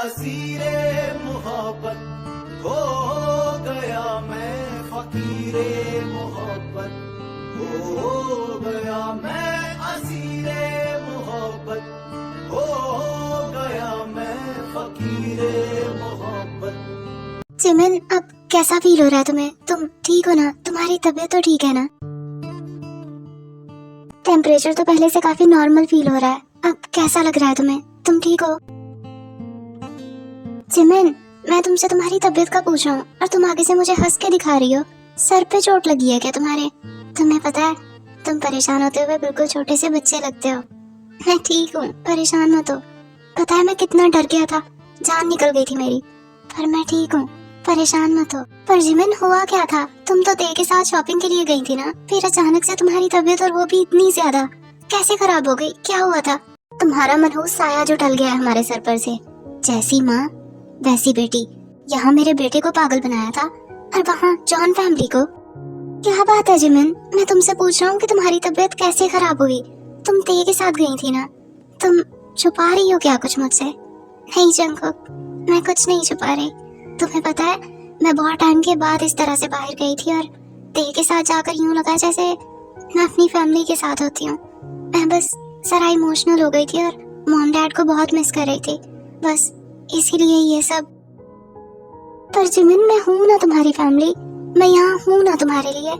असीरे मोहब्बत, हो गया मैं फकीरे मोहब्बत, हो गया मैं असीरे मोहब्बत, हो गया मैं फकीरे मोहब्बत। जिमिन, अब कैसा फील हो रहा है तुम्हें? तुम ठीक हो ना? तुम्हारी तबीयत तो ठीक है ना? टेम्परेचर तो पहले से काफी नॉर्मल फील हो रहा है। अब कैसा लग रहा है तुम्हें? तुम ठीक हो? जिमिन, मैं तुमसे तुम्हारी तबीयत का पूछ रहा हूँ और तुम आगे से मुझे हंस के दिखा रही हो। सर पे चोट लगी है क्या तुम्हारे? तुम्हें पता है, तुम परेशान होते हुए बिल्कुल छोटे से बच्चे लगते हो। मैं ठीक हूँ, परेशान मत हो। पता है मैं कितना डर गया था, जान निकल गई थी मेरी, पर मैं ठीक हूँ, परेशान मत हो। पर जिमिन, हुआ क्या था? तुम तो दे के साथ शॉपिंग के लिए गई थी ना, फिर अचानक से तुम्हारी तबीयत, और वो भी इतनी ज्यादा, कैसे खराब हो गई? क्या हुआ था? तुम्हारा मनहूस साया जो टल गया है हमारे सर पर से। जैसी माँ वैसी बेटी। यहाँ मेरे बेटे को पागल बनाया था और वहाँ जॉन फैमिली को। क्या बात है जिमिन, मैं तुमसे पूछ रहा हूँ कि तुम्हारी तबीयत कैसे खराब हुई? तुम ते के साथ गई थी ना? तुम छुपा रही हो क्या कुछ मुझसे? नहीं जंगकुक, मैं कुछ नहीं छुपा रही। तुम्हें पता है, मैं बहुत टाइम के बाद इस तरह से बाहर गई थी और ते के साथ जाकर यूं लगा जैसे मैं अपनी फैमिली के साथ होती हूँ। मैं बस जरा इमोशनल हो गई थी और मॉम डैड को बहुत मिस कर रही थी, बस इसीलिए ये सब। पर जिमिन, मैं हूँ ना तुम्हारी फैमिली, मैं यहाँ हूँ ना तुम्हारे लिए।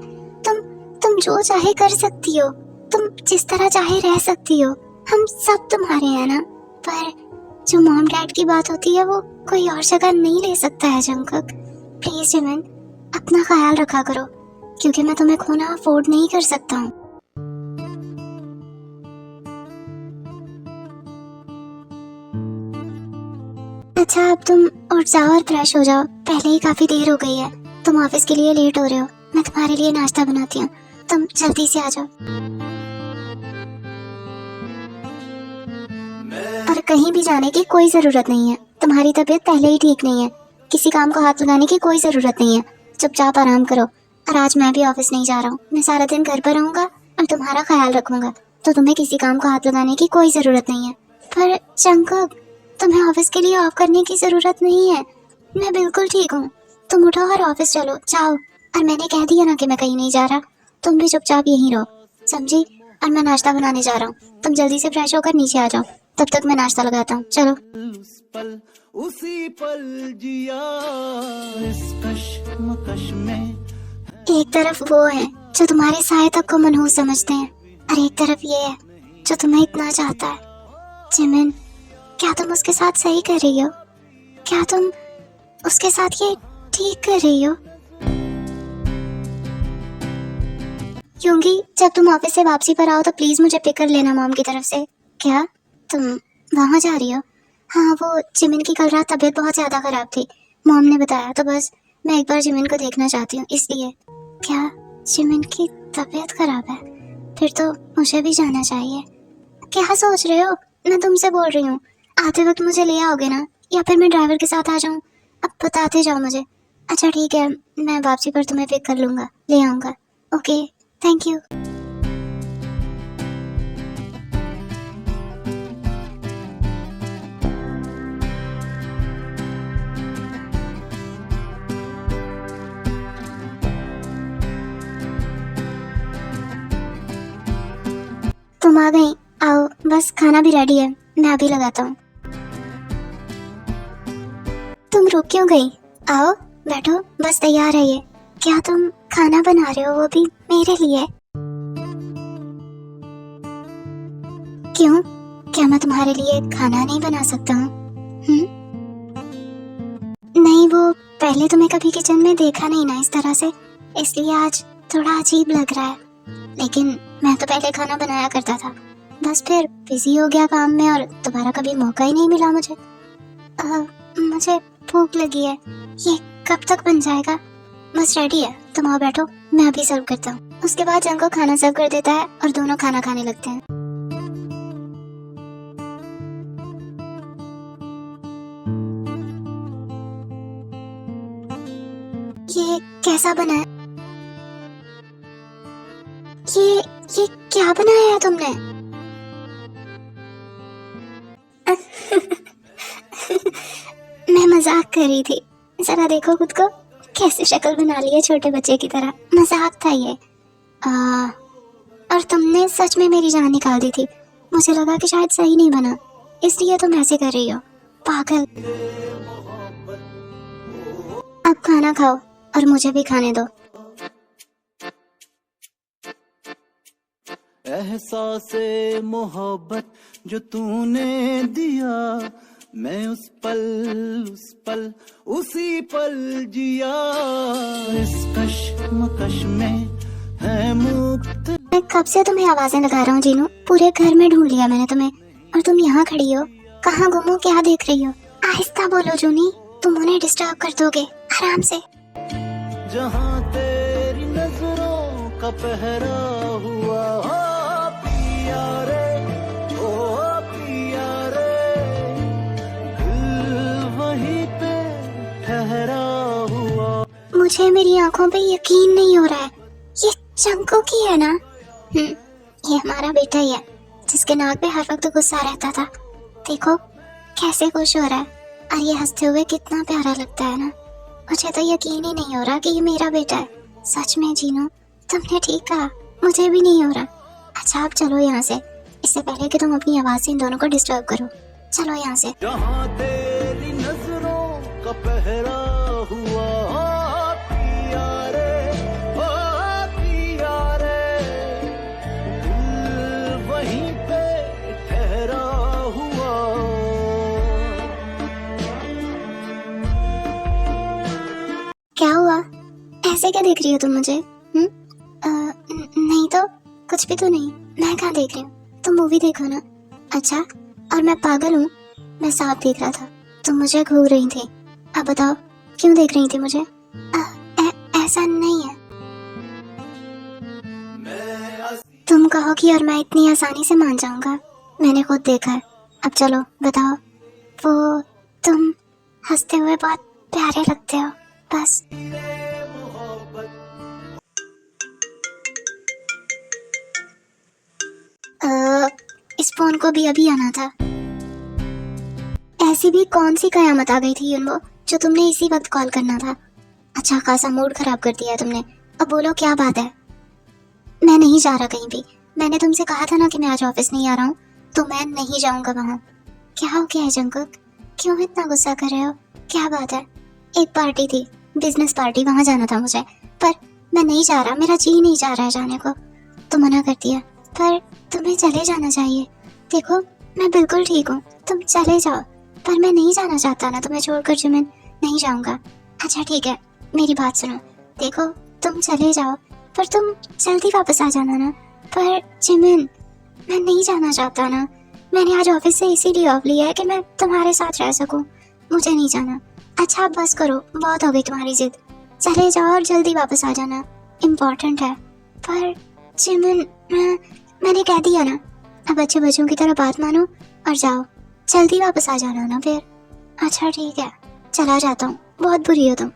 तुम जो चाहे कर सकती हो, तुम जिस तरह चाहे रह सकती हो, हम सब तुम्हारे हैं ना। पर जो मॉम डैड की बात होती है वो कोई और जगह नहीं ले सकता है जंगकुक। प्लीज जिमिन, अपना ख्याल रखा करो, क्योंकि मैं तुम्हें खोना अफोर्ड नहीं कर सकता हूँ। अच्छा, अब तुम उठ जाओ और फ्रेश हो जाओ, पहले ही काफी देर हो गई है। तुम ऑफिस के लिए लेट हो रहे हो, मैं तुम्हारे लिए नाश्ता बनाती हूँ, तुम जल्दी से आ जाओ। और कहीं भी जाने की कोई जरूरत नहीं है, तुम्हारी तबीयत पहले ही ठीक नहीं है, किसी काम को हाथ लगाने की कोई जरूरत नहीं है। चुपचाप आराम करो। और आज मैं भी ऑफिस नहीं जा रहा हूँ, मैं सारा दिन घर पर रहूंगा और तुम्हारा ख्याल रखूंगा, तो तुम्हें किसी काम को हाथ लगाने की कोई जरूरत नहीं है। पर जंगकुक, तुम्हें ऑफिस के लिए ऑफ करने की जरूरत नहीं है, मैं बिल्कुल ठीक हूँ। तुम उठो और ऑफिस चलो, जाओ। और मैंने कह दिया ना कि मैं कहीं नहीं जा रहा, तुम भी चुपचाप यहीं रहो, समझी? और मैं नाश्ता बनाने जा रहा हूँ, तुम जल्दी से फ्रेश होकर नीचे आ जाओ, तब तक मैं नाश्ता लगाता हूँ। चलो। उस पल उसी पल जिया इस कश्मकश में। एक तरफ वो है जो तुम्हारे साए तक को मनहूस समझते हैं, और एक तरफ ये है जो तुम्हें इतना चाहता है। जिमिन, क्या तुम उसके साथ सही कर रही हो? क्या तुम उसके साथ ये ठीक कर रही हो? यूंगी, जब तुम ऑफिस से वापसी पर आओ तो प्लीज मुझे पिक कर लेना मॉम की तरफ से। क्या तुम वहां जा रही हो? हाँ, वो जिमिन की कल रात तबीयत बहुत ज्यादा खराब थी, मॉम ने बताया, तो बस मैं एक बार जिमिन को देखना चाहती हूँ, इसलिए। क्या जिमिन की तबीयत खराब है? फिर तो मुझे भी जाना चाहिए। क्या सोच रहे हो? मैं तुमसे बोल रही हूँ, आते वक्त मुझे ले आओगे ना, या फिर मैं ड्राइवर के साथ आ जाऊँ? अब बताते जाओ मुझे। अच्छा ठीक है, मैं वापसी पर तुम्हें पिक कर लूंगा, ले आऊंगा। Okay, thank you. तुम आ गई, आओ, बस खाना भी रेडी है, मैं अभी लगाता हूँ। तुम रुक क्यों गई? आओ बैठो, बस तैयार है ये। क्या तुम खाना बना रहे हो, वो भी मेरे लिए? क्यों, क्या मैं तुम्हारे लिए खाना नहीं बना सकता हूँ? नहीं, वो पहले तुम्हें कभी किचन में देखा नहीं ना इस तरह से, इसलिए आज थोड़ा अजीब लग रहा है। लेकिन मैं तो पहले खाना बनाया करता था, बस फिर बिजी हो गया काम में और दोबारा कभी मौका ही नहीं मिला मुझे। मुझे भूख लगी है, ये कब तक बन जाएगा? बस रेडी है, तुम आओ बैठो, मैं अभी सर्व करता हूँ। उसके बाद जंग को खाना सर्व कर देता है और दोनों खाना खाने लगते हैं। ये कैसा बना है? ये क्या बनाया है तुमने? मैं मजाक कर रही थी। जरा देखो खुद को, कैसे शक्ल बना ली है छोटे बच्चे की तरह। मजाक था ये। और तुमने सच में मेरी जान निकाल दी थी। मुझे लगा कि शायद सही नहीं बना, इसलिए तुम ऐसे कर रही हो। पागल। अब खाना खाओ और मुझे भी खाने दो। एहसासे मोहब्बत जो तूने दिया, मैं उस पल उसी पल जिया। इस कश्मकश में है मुक्त। मैं कब से तुम्हें आवाजें लगा रहा हूँ जीनू। पूरे घर में ढूंढ लिया मैंने तुम्हें, और तुम यहाँ खड़ी हो। कहाँ गुम हो, क्या देख रही हो? आहिस्ता बोलो जूनी, तुम उन्हें डिस्टर्ब कर दोगे। आराम से। जहाँ तेरी नजरों का पहरा हुआ, ओ पिया रे, ओ पिया रे, दिल वहीं पे ठहरा हुआ। मुझे मेरी आंखों पे यकीन नहीं हो रहा है। ये चंकू की है ना? ये हमारा बेटा ही है, जिसके नाक पे हर वक्त गुस्सा रहता था। देखो कैसे खुश हो रहा है, और ये हंसते हुए कितना प्यारा लगता है ना। मुझे तो यकीन ही नहीं हो रहा कि ये मेरा बेटा है। सच में जीनू, तुमने ठीक कहा, मुझे भी नहीं हो रहा। अच्छा अब चलो यहाँ से, इससे पहले कि तुम अपनी आवाज से इन दोनों को डिस्टर्ब करो। चलो यहाँ से। जहाँ तेरी नजरों का पहरा हुआ, ओ पिया रे, ओ पिया रे, दिल वहीं पे ठहरा हुआ। क्या हुआ? ऐसे क्या देख रही हो तुम मुझे? नहीं तो कुछ भी तो नहीं। मैं कहाँ देख रही हूँ, तुम मूवी देखो ना। अच्छा, और मैं पागल हूँ? मैं सांप देख रहा था, तुम मुझे घूर रही थी। अब बताओ क्यों देख रही थी मुझे? ऐसा नहीं है। तुम कहोगी और मैं इतनी आसानी से मान जाऊंगा? मैंने खुद देखा है। अब चलो बताओ। वो तुम हंसते हुए बहुत प्यारे लगते हो, बस। इस फोन को भी अभी आना था। ऐसी भी कौन सी कयामत आ गई थी यूनबो, जो तुमने इसी वक्त कॉल करना था? अच्छा खासा मूड खराब कर दिया तुमने। अब बोलो क्या बात है? मैं नहीं जा रहा कहीं भी। मैंने तुमसे कहा था ना कि मैं आज ऑफिस नहीं आ रहा हूँ, तो मैं नहीं जाऊंगा वहाँ। क्या हो गया है जंकुक, क्यों इतना गुस्सा कर रहे हो? क्या बात है? एक पार्टी थी, बिजनेस पार्टी, वहाँ जाना था मुझे, पर मैं नहीं जा रहा। मेरा जी नहीं चाह रहा है जाने को। तो मना कर दिया, पर तुम्हें चले जाना चाहिए। देखो मैं बिल्कुल ठीक हूँ, तुम चले जाओ। पर मैं नहीं जाना चाहता ना तुम्हें छोड़कर जिमिन, नहीं जाऊंगा। अच्छा ठीक है, मेरी बात सुनो। देखो तुम चले जाओ, पर तुम जल्दी वापस आ जाना ना। पर जिमिन, मैं नहीं जाना चाहता ना। मैंने आज ऑफिस से इसीलिए ऑफ लिया है कि मैं तुम्हारे साथ रह सकूं। मुझे नहीं जाना। अच्छा बस करो, बहुत हो गई तुम्हारी जिद। चले जाओ और जल्दी वापस आ जाना, इम्पोर्टेंट है। पर जिमिन, मैंने कह दिया ना, अब अच्छे बच्चों की तरह बात मानो और जाओ। जल्दी वापस आ जाना ना फिर। अच्छा ठीक है, चला जाता हूँ। बहुत बुरी हो तुम।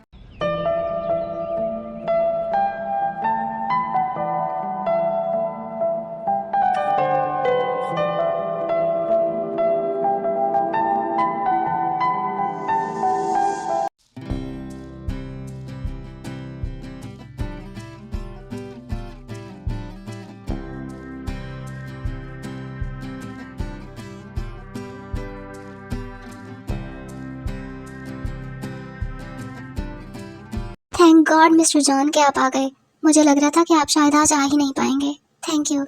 थैंक गॉड मिस्टर जॉन के आप आ गए। मुझे लग रहा था कि आप शायद आज आ ही नहीं पाएंगे। Thank you.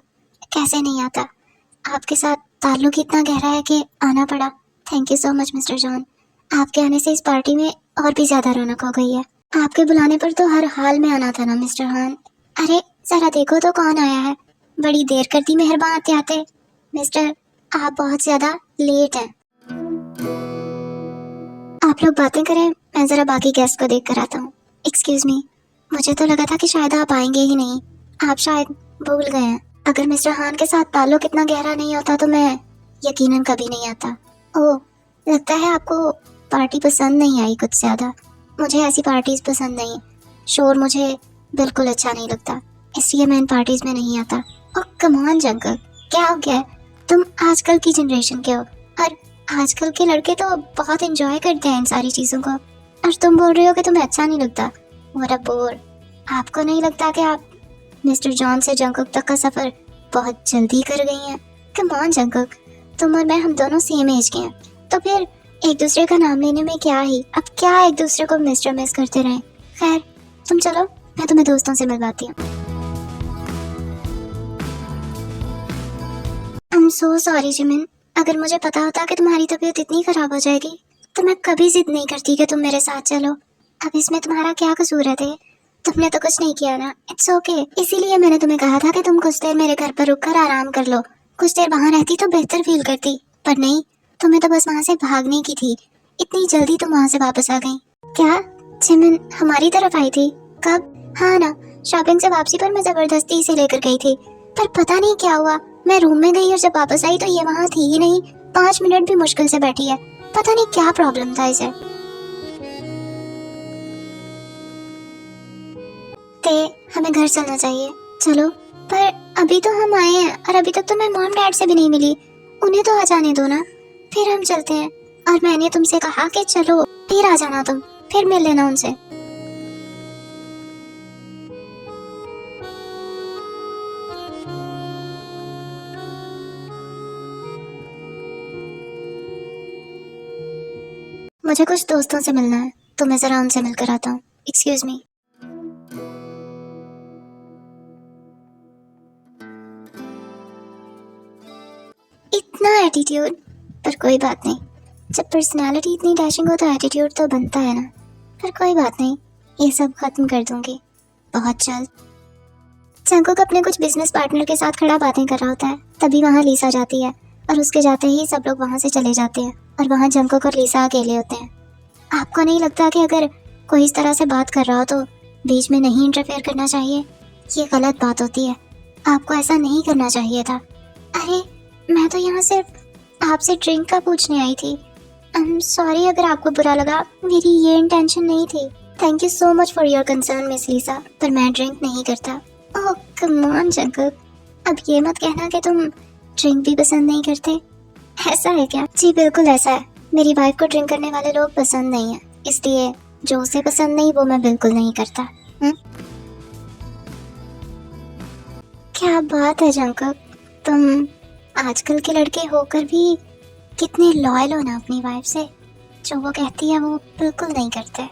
कैसे नहीं आता, आपके साथ ताल्लुक इतना गहरा है कि आना पड़ा। Thank you so much mister John. आपके आने से इस पार्टी में और भी ज्यादा रौनक हो गई है। आपके बुलाने पर तो हर हाल में आना था ना मिस्टर हान। अरे जरा देखो तो कौन आया है। बड़ी देर कर दी मेहरबान आते आते। मिस्टर, आप बहुत ज्यादा लेट हैं। आप लोग बातें करें, मैं जरा बाकी गेस्ट को देख कर आता हूँ। एक्सक्यूज मी, मुझे तो लगा था कि शायद आप आएंगे ही नहीं। आप शायद भूल गए हैं। अगर मिस्टर हान के साथ ताल्लुक इतना गहरा नहीं होता तो मैं यकीनन कभी नहीं आता। ओह, लगता है आपको पार्टी पसंद नहीं आई कुछ ज्यादा। मुझे ऐसी पार्टीज पसंद नहीं। शोर मुझे बिल्कुल अच्छा नहीं लगता, इसलिए मैं इन पार्टीज में नहीं आता। ओह कम ऑन जंकल, क्या हो गया है? तुम आजकल की जनरेशन के हो और आजकल के लड़के तो बहुत एंजॉय करते हैं इन सारी चीजों को, और तुम बोल रही हो कि तुम्हें अच्छा नहीं लगता। What a bore. आपको नहीं लगता कि आप मिस्टर जॉन से जंगकुक तक का सफर बहुत जल्दी कर गई हैं? कम ऑन जंगकुक, तुम और मैं हम दोनों सेम एज के हैं, तो फिर एक दूसरे का नाम लेने में क्या ही, अब क्या एक दूसरे को मिस्टर मिस करते रहें। खैर तुम चलो, मैं तुम्हें दोस्तों से मिलवाती हूँ। I am so sorry Jimin, अगर मुझे पता होता कि तुम्हारी तबीयत इतनी खराब हो जाएगी तो मैं कभी जिद नहीं करती कि तुम मेरे साथ चलो। अब इसमें तुम्हारा क्या कसूर है? तुमने तो कुछ नहीं किया ना, इट्स ओके। इसीलिए मैंने तुम्हें कहा था कि तुम कुछ देर मेरे घर पर रुककर आराम कर लो। कुछ देर वहाँ रहती तो बेहतर फील करती, पर नहीं, तुम्हें तो बस वहाँ से भागने की थी। इतनी जल्दी तुम वहाँ से वापस आ गई। क्या जिमिन हमारी तरफ आई थी? कब? हाँ ना, शॉपिंग से वापसी पर मैं जबरदस्ती इसे लेकर गई थी, पर पता नहीं क्या हुआ, मैं रूम में गई और जब वापस आई तो ये वहाँ थी ही नहीं। 5 मिनट भी मुश्किल से बैठी है, पता नहीं क्या प्रॉब्लम था इसे। ते हमें घर चलना चाहिए, चलो। पर अभी तो हम आए हैं और अभी तक तो मैं मॉम डैड से भी नहीं मिली, उन्हें तो आ जाने दो ना, फिर हम चलते हैं। और मैंने तुमसे कहा कि चलो, फिर आ जाना तुम, फिर मिल लेना उनसे। मुझे कुछ दोस्तों से मिलना है, तो मैं जरा उनसे मिलकर आता हूँ। Excuse me. इतना एटीट्यूड, पर कोई बात नहीं, जब पर्सनालिटी इतनी डैशिंग हो तो एटीट्यूड तो बनता है ना। पर कोई बात नहीं, ये सब खत्म कर दूंगी बहुत जल्द। जंगकुक अपने कुछ बिजनेस पार्टनर के साथ खड़ा बातें कर रहा होता है, तभी वहाँ लीसा जाती है और उसके जाते ही सब लोग वहाँ से चले जाते हैं और वहाँ जंगकुक और लीसा अकेले होते हैं। आपको नहीं लगता कि अगर कोई इस तरह से बात कर रहा हो तो बीच में नहीं इंटरफेयर करना चाहिए? ये गलत बात होती है, आपको ऐसा नहीं करना चाहिए था। अरे मैं तो यहाँ सिर्फ आपसे ड्रिंक का पूछने आई थी। आई एम सॉरी अगर आपको बुरा लगा, मेरी ये इंटेंशन नहीं थी। Thank you so much for your concern miss Lisa, पर मैं ड्रिंक नहीं करता। ओह कम ऑन जंगकुक, अब ये मत कहना कि तुम ड्रिंक भी पसंद नहीं करते। ऐसा है क्या? जी बिल्कुल ऐसा है, मेरी वाइफ को ड्रिंक करने वाले लोग पसंद नहीं है, इसलिए जो उसे पसंद नहीं वो मैं बिल्कुल नहीं करता। क्या बात है जंगकुक, तुम आजकल के लड़के होकर भी कितने लॉयल हो ना अपनी वाइफ से, जो वो कहती है वो बिल्कुल नहीं करते।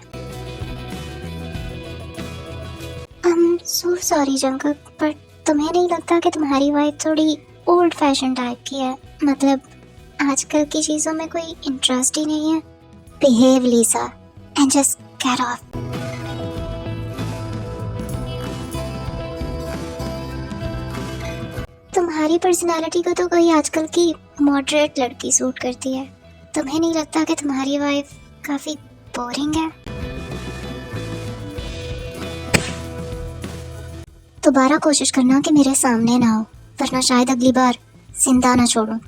सो सॉरी जंगकुक, पर तुम्हें नहीं लगता कि तुम्हारी वाइफ थोड़ी ओल्ड फैशन टाइप की है? मतलब आजकल की चीजों में कोई इंटरेस्ट ही नहीं है। Behave Lisa and just get off. तुम्हारी पर्सनालिटी को तो कोई आजकल की मॉडरेट लड़की सूट करती है, तुम्हें नहीं लगता कि तुम्हारी वाइफ काफी बोरिंग है? दोबारा कोशिश करना कि मेरे सामने ना हो, वरना शायद अगली बार जिंदा ना छोड़ूं।